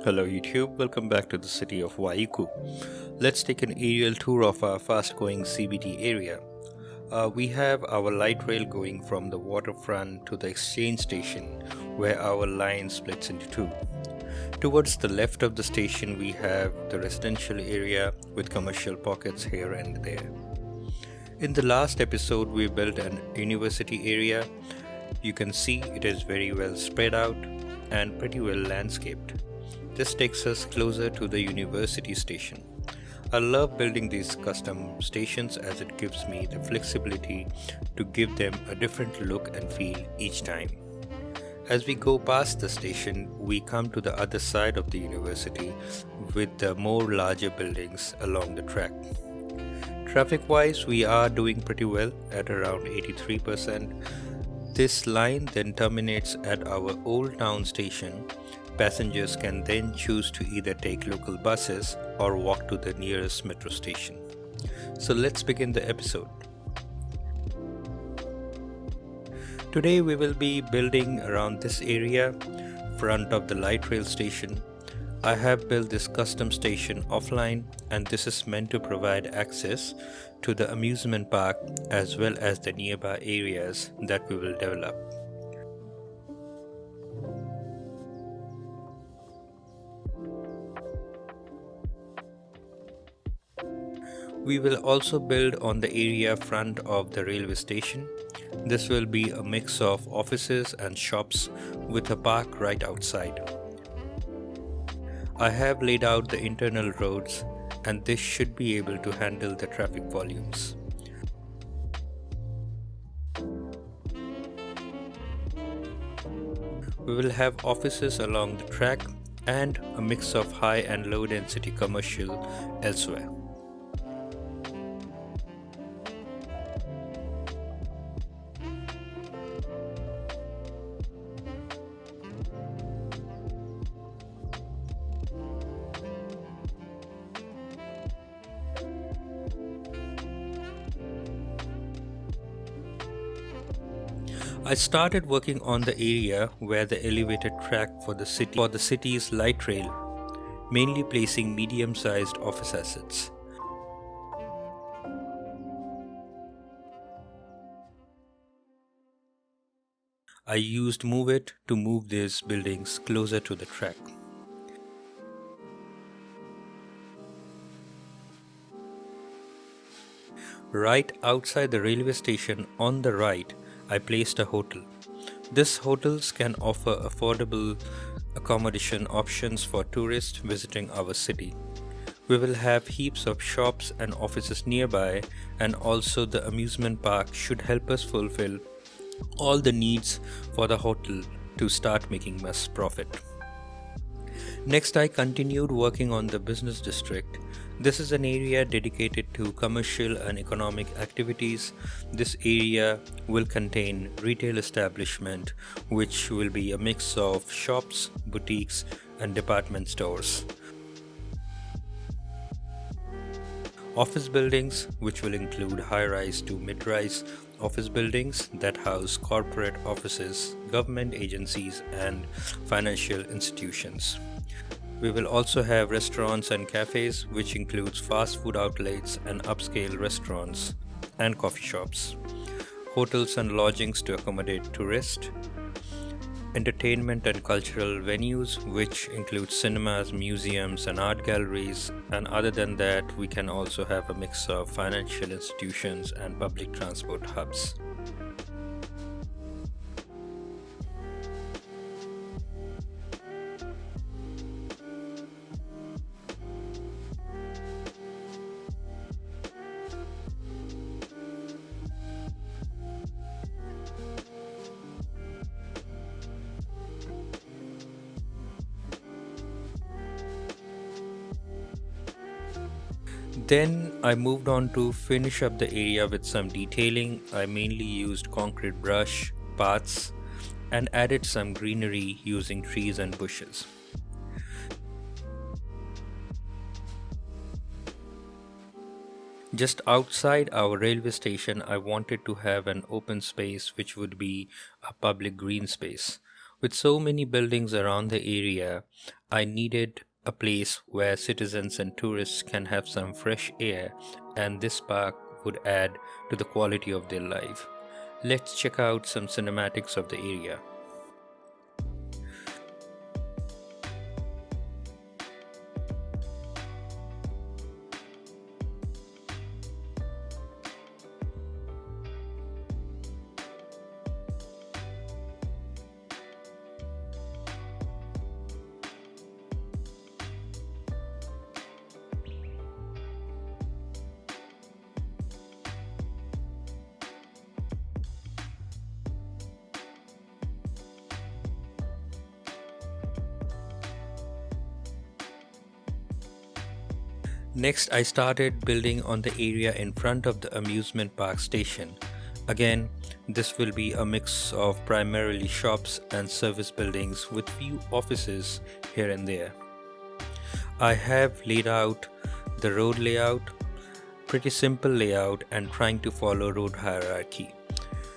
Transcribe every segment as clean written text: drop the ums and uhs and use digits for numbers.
Hello YouTube, welcome back to the city of Waiuku. Let's take an aerial tour of our fast-going CBD area. We have our light rail going from the waterfront to the exchange station where our line splits into two. Towards the left of the station we have the residential area with commercial pockets here and there. In the last episode we built an university area. You can see it is very well spread out and pretty well landscaped. This takes us closer to the university station. I love building these custom stations as it gives me the flexibility to give them a different look and feel each time. As we go past the station, we come to the other side of the university with the more larger buildings along the track. Traffic-wise, we are doing pretty well at around 83%. This line then terminates at our Old Town station. Passengers can then choose to either take local buses or walk to the nearest metro station. So let's begin the episode. Today we will be building around this area, front of the light rail station. I have built this custom station offline, and this is meant to provide access to the amusement park as well as the nearby areas that we will develop. We will also build on the area front of the railway station. This will be a mix of offices and shops with a park right outside. I have laid out the internal roads, and this should be able to handle the traffic volumes. We will have offices along the track and a mix of high and low density commercial elsewhere. I started working on the area where the elevated track for the city's light rail, mainly placing medium-sized office assets. I used Move It to move these buildings closer to the track. Right outside the railway station on the right, I placed a hotel. These hotels can offer affordable accommodation options for tourists visiting our city. We will have heaps of shops and offices nearby, and also the amusement park should help us fulfill all the needs for the hotel to start making us profit. Next, I continued working on the business district. This is an area dedicated to commercial and economic activities. This area will contain retail establishment, which will be a mix of shops, boutiques, and department stores. Office buildings, which will include high-rise to mid-rise office buildings that house corporate offices, government agencies, and financial institutions. We will also have restaurants and cafes, which includes fast food outlets and upscale restaurants and coffee shops, hotels and lodgings to accommodate tourists, entertainment and cultural venues, which include cinemas, museums, and art galleries. And other than that, we can also have a mix of financial institutions and public transport hubs. Then I moved on to finish up the area with some detailing. I mainly used concrete brush, paths, and added some greenery using trees and bushes. Just outside our railway station, I wanted to have an open space which would be a public green space. With so many buildings around the area, I needed a place where citizens and tourists can have some fresh air, and this park would add to the quality of their life. Let's check out some cinematics of the area. Next, I started building on the area in front of the amusement park station. Again, this will be a mix of primarily shops and service buildings with few offices here and there. I have laid out the road layout, pretty simple layout and trying to follow road hierarchy.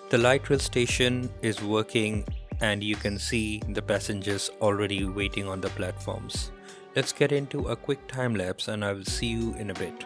The light rail station is working and you can see the passengers already waiting on the platforms. Let's get into a quick time lapse and I will see you in a bit.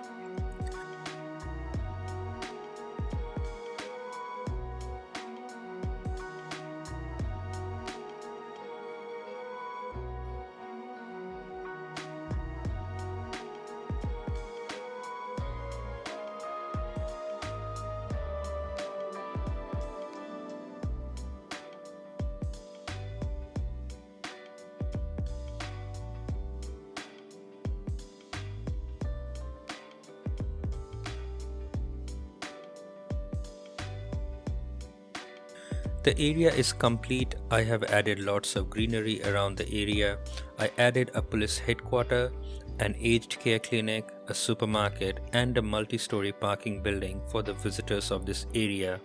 The area is complete. I have added lots of greenery around the area. I added a police headquarters, an aged care clinic, a supermarket, and a multi-story parking building for the visitors of this area,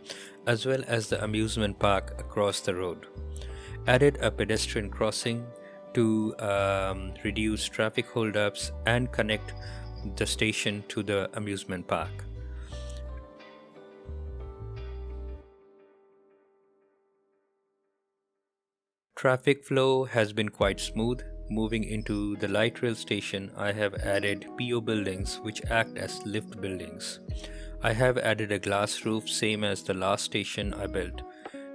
as well as the amusement park across the road. Added a pedestrian crossing to reduce traffic holdups and connect the station to the amusement park. Traffic flow has been quite smooth. Moving into the light rail station, I have added PO buildings which act as lift buildings. I have added a glass roof same as the last station I built.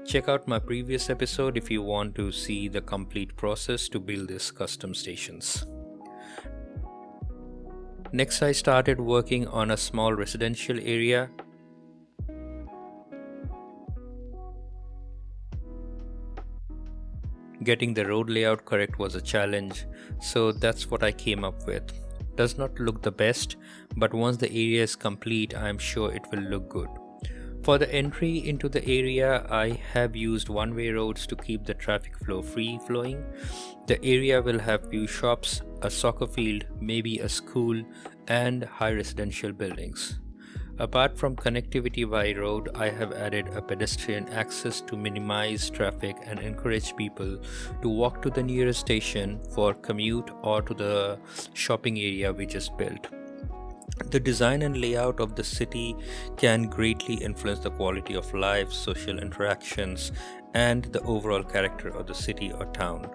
Check out my previous episode if you want to see the complete process to build these custom stations. Next, I started working on a small residential area. Getting the road layout correct was a challenge, so that's what I came up with. Does not look the best, but once the area is complete, I am sure it will look good. For the entry into the area, I have used one-way roads to keep the traffic flow free flowing. The area will have few shops, a soccer field, maybe a school, and high residential buildings. Apart from connectivity by road, I have added a pedestrian access to minimize traffic and encourage people to walk to the nearest station for commute or to the shopping area we just built. The design and layout of the city can greatly influence the quality of life, social interactions, and the overall character of the city or town.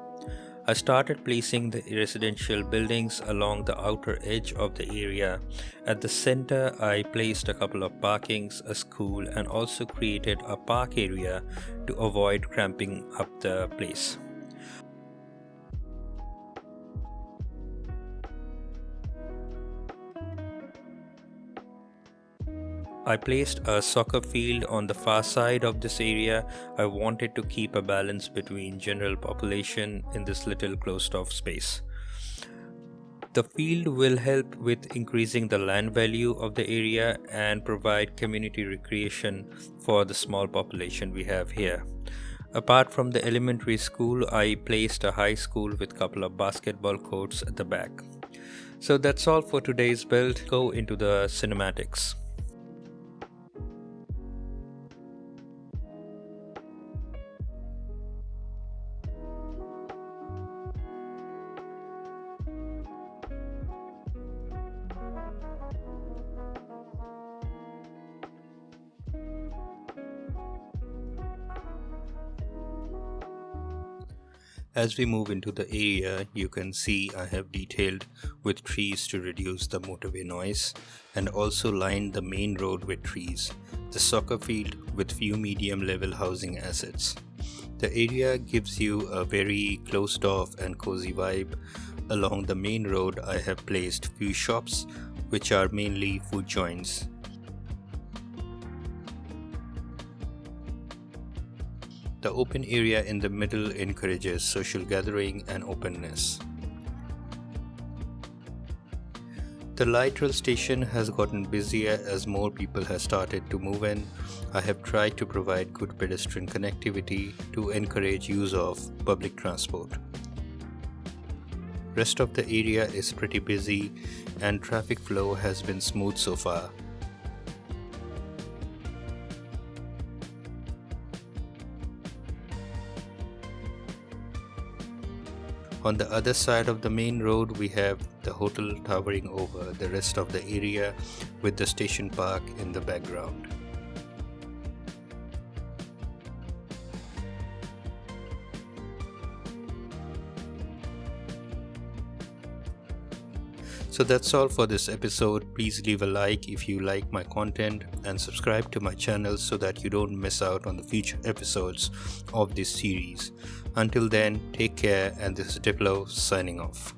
I started placing the residential buildings along the outer edge of the area. At the center, I placed a couple of parkings, a school, and also created a park area to avoid cramping up the place. I placed a soccer field on the far side of this area. I wanted to keep a balance between general population in this little closed off space. The field will help with increasing the land value of the area and provide community recreation for the small population we have here. Apart from the elementary school, I placed a high school with a couple of basketball courts at the back. So that's all for today's build. Go into the cinematics. As we move into the area, you can see I have detailed with trees to reduce the motorway noise and also lined the main road with trees, the soccer field with few medium level housing assets. The area gives you a very closed off and cozy vibe. Along the main road, I have placed few shops which are mainly food joints. The open area in the middle encourages social gathering and openness. The light rail station has gotten busier as more people have started to move in. I have tried to provide good pedestrian connectivity to encourage use of public transport. Rest of the area is pretty busy and traffic flow has been smooth so far. On the other side of the main road, we have the hotel towering over the rest of the area with the station park in the background. So that's all for this episode. Please leave a like if you like my content and subscribe to my channel so that you don't miss out on the future episodes of this series. Until then, take care, and this is Diplo signing off.